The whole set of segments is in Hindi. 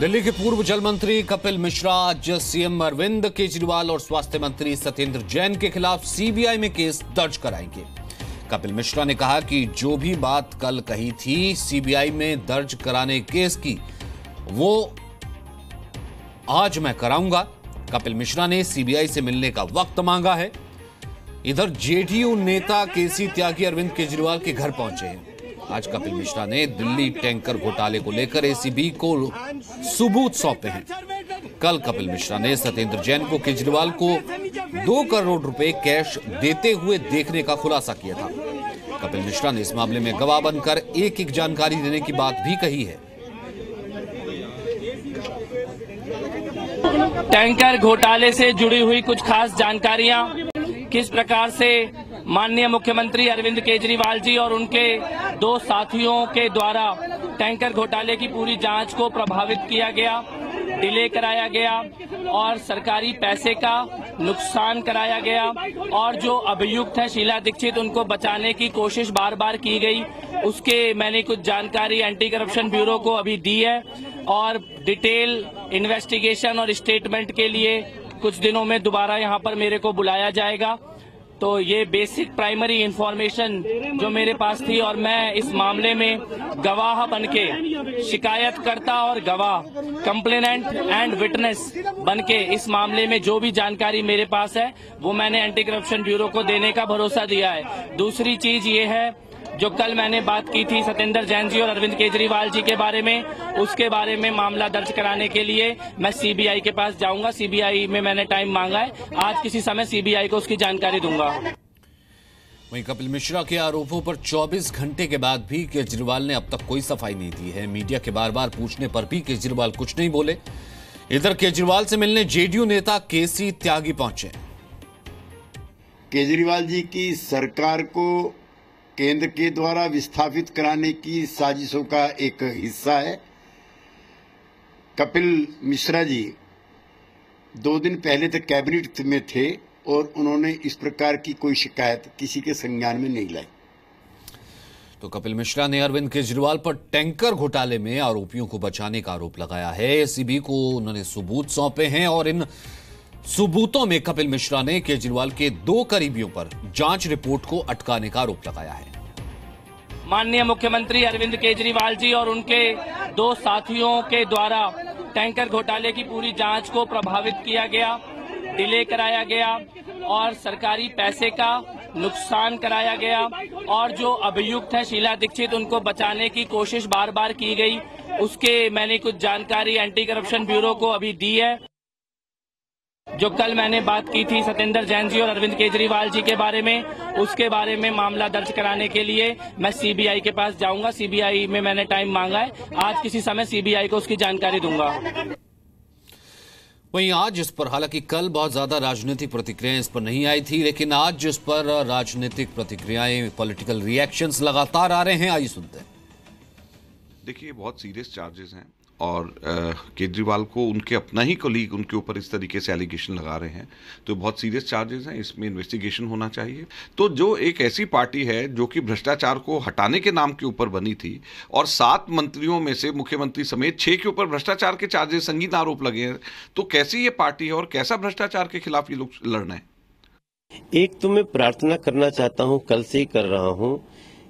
दिल्ली के पूर्व जल मंत्री कपिल मिश्रा आज सीएम अरविंद केजरीवाल और स्वास्थ्य मंत्री सत्येंद्र जैन के खिलाफ सीबीआई में केस दर्ज कराएंगे। कपिल मिश्रा ने कहा कि जो भी बात कल कही थी सीबीआई में दर्ज कराने केस की, वो आज मैं कराऊंगा। कपिल मिश्रा ने सीबीआई से मिलने का वक्त मांगा है। इधर जेडीयू नेता केसी त्यागी अरविंद केजरीवाल के घर पहुंचे हैं। आज कपिल मिश्रा ने दिल्ली टैंकर घोटाले को लेकर एसीबी को सबूत सौंपे हैं। कल कपिल मिश्रा ने सत्येंद्र जैन को केजरीवाल को 2 करोड़ रुपए कैश देते हुए देखने का खुलासा किया था। कपिल मिश्रा ने इस मामले में गवाह बनकर एक जानकारी देने की बात भी कही है। टैंकर घोटाले से जुड़ी हुई कुछ खास जानकारियां, किस प्रकार से माननीय मुख्यमंत्री अरविंद केजरीवाल जी और उनके 2 साथियों के द्वारा टैंकर घोटाले की पूरी जांच को प्रभावित किया गया, डिले कराया गया और सरकारी पैसे का नुकसान कराया गया, और जो अभियुक्त है शीला दीक्षित, उनको बचाने की कोशिश बार बार की गई। उसके मैंने कुछ जानकारी एंटी करप्शन ब्यूरो को अभी दी है और डिटेल इन्वेस्टिगेशन और स्टेटमेंट के लिए कुछ दिनों में दोबारा यहां पर मेरे को बुलाया जाएगा। तो ये बेसिक प्राइमरी इंफॉर्मेशन जो मेरे पास थी, और मैं इस मामले में गवाह बनके, शिकायतकर्ता और गवाह, कंप्लेनेंट एंड विटनेस बनके इस मामले में जो भी जानकारी मेरे पास है वो मैंने एंटी करप्शन ब्यूरो को देने का भरोसा दिया है। दूसरी चीज ये है, जो कल मैंने बात की थी सत्येंद्र जैन जी और अरविंद केजरीवाल जी के बारे में, उसके बारे में मामला दर्ज कराने के लिए मैं सीबीआई के पास जाऊंगा। सीबीआई में मैंने टाइम मांगा है, आज किसी समय सीबीआई को उसकी जानकारी दूंगा। वहीं कपिल मिश्रा के आरोपों पर 24 घंटे के बाद भी केजरीवाल ने अब तक कोई सफाई नहीं दी है। मीडिया के बार बार पूछने पर भी केजरीवाल कुछ नहीं बोले। इधर केजरीवाल से मिलने जेडीयू नेता केसी त्यागी पहुंचे। केजरीवाल जी की सरकार को केंद्र के द्वारा विस्थापित कराने की साजिशों का एक हिस्सा है। कपिल मिश्रा जी 2 दिन पहले तक कैबिनेट में थे और उन्होंने इस प्रकार की कोई शिकायत किसी के संज्ञान में नहीं लाई। तो कपिल मिश्रा ने अरविंद केजरीवाल पर टैंकर घोटाले में आरोपियों को बचाने का आरोप लगाया है। एसीबी को उन्होंने सबूत सौंपे हैं और इन सबूतों में कपिल मिश्रा ने केजरीवाल के 2 करीबियों पर जांच रिपोर्ट को अटकाने का आरोप लगाया है। माननीय मुख्यमंत्री अरविंद केजरीवाल जी और उनके 2 साथियों के द्वारा टैंकर घोटाले की पूरी जांच को प्रभावित किया गया, डिले कराया गया और सरकारी पैसे का नुकसान कराया गया, और जो अभियुक्त है शीला दीक्षित, उनको बचाने की कोशिश बार बार की गई। उसके मैंने कुछ जानकारी एंटी करप्शन ब्यूरो को अभी दी है। जो कल मैंने बात की थी सत्येंद्र जैन जी और अरविंद केजरीवाल जी के बारे में, उसके बारे में मामला दर्ज कराने के लिए मैं सीबीआई के पास जाऊंगा। सीबीआई में मैंने टाइम मांगा है, आज किसी समय सीबीआई को उसकी जानकारी दूंगा। वहीं आज इस पर, हालांकि कल बहुत ज्यादा राजनीतिक प्रतिक्रियाएं इस पर नहीं आई थी, लेकिन आज इस पर राजनीतिक प्रतिक्रियाएं, पॉलिटिकल रिएक्शंस लगातार आ रहे हैं। आइए सुनते हैं। देखिए, बहुत सीरियस चार्जेस हैं और केजरीवाल को उनके अपना ही कोलीग उनके ऊपर इस तरीके से एलिगेशन लगा रहे हैं, तो बहुत सीरियस चार्जेस हैं, इसमें इन्वेस्टिगेशन होना चाहिए। तो जो एक ऐसी पार्टी है जो कि भ्रष्टाचार को हटाने के नाम के ऊपर बनी थी और 7 मंत्रियों में से मुख्यमंत्री समेत 6 के ऊपर भ्रष्टाचार के चार्जेस, संगीन आरोप लगे हैं, तो कैसी ये पार्टी है और कैसा भ्रष्टाचार के खिलाफ ये लोग लड़ रहे हैं? एक तो मैं प्रार्थना करना चाहता हूं, कल से ही कर रहा हूं,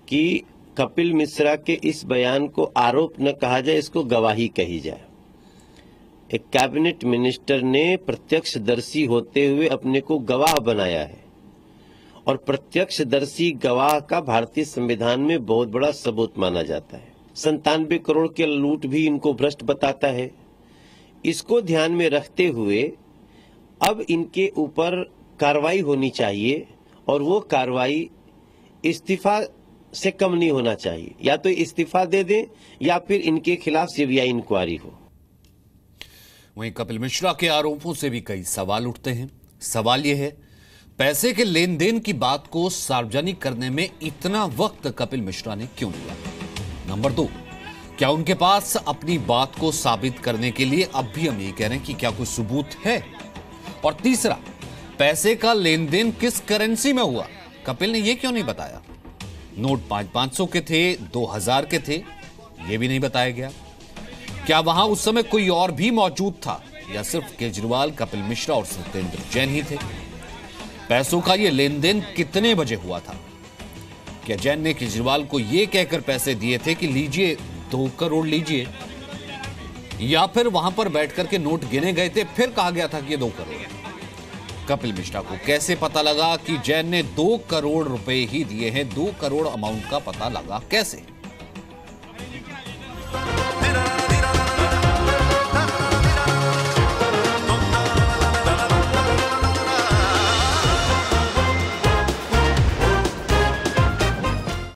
कि कपिल मिश्रा के इस बयान को आरोप न कहा जाए, इसको गवाही कही जाए। एक कैबिनेट मिनिस्टर ने प्रत्यक्षदर्शी होते हुए अपने को गवाह बनाया है और प्रत्यक्षदर्शी गवाह का भारतीय संविधान में बहुत बड़ा सबूत माना जाता है। 97 करोड़ के लूट भी इनको भ्रष्ट बताता है। इसको ध्यान में रखते हुए अब इनके ऊपर कार्रवाई होनी चाहिए और वो कार्रवाई इस्तीफा से कम नहीं होना चाहिए। या तो इस्तीफा दे दें या फिर इनके खिलाफ सीबीआई इंक्वायरी हो। वहीं कपिल मिश्रा के आरोपों से भी कई सवाल उठते हैं। सवाल यह है, पैसे के लेन देन की बात को सार्वजनिक करने में इतना वक्त कपिल मिश्रा ने क्यों लिया? नंबर 2, क्या उनके पास अपनी बात को साबित करने के लिए अब भी हम ये कह रहे हैं कि क्या कोई सबूत है? और तीसरा, पैसे का लेन देन किस करेंसी में हुआ, कपिल ने यह क्यों नहीं बताया? नोट 500 के थे, 2000 के थे, यह भी नहीं बताया गया। क्या वहां उस समय कोई और भी मौजूद था या सिर्फ केजरीवाल, कपिल मिश्रा और सत्येंद्र जैन ही थे? पैसों का यह लेन देन कितने बजे हुआ था? क्या जैन ने केजरीवाल को यह कहकर पैसे दिए थे कि लीजिए 2 करोड़ लीजिए, या फिर वहां पर बैठकर के नोट गिने गए थे, फिर कहा गया था कि ये 2 करोड़? कपिल मिश्रा को कैसे पता लगा कि जैन ने 2 करोड़ रुपए ही दिए हैं? 2 करोड़ अमाउंट का पता लगा कैसे?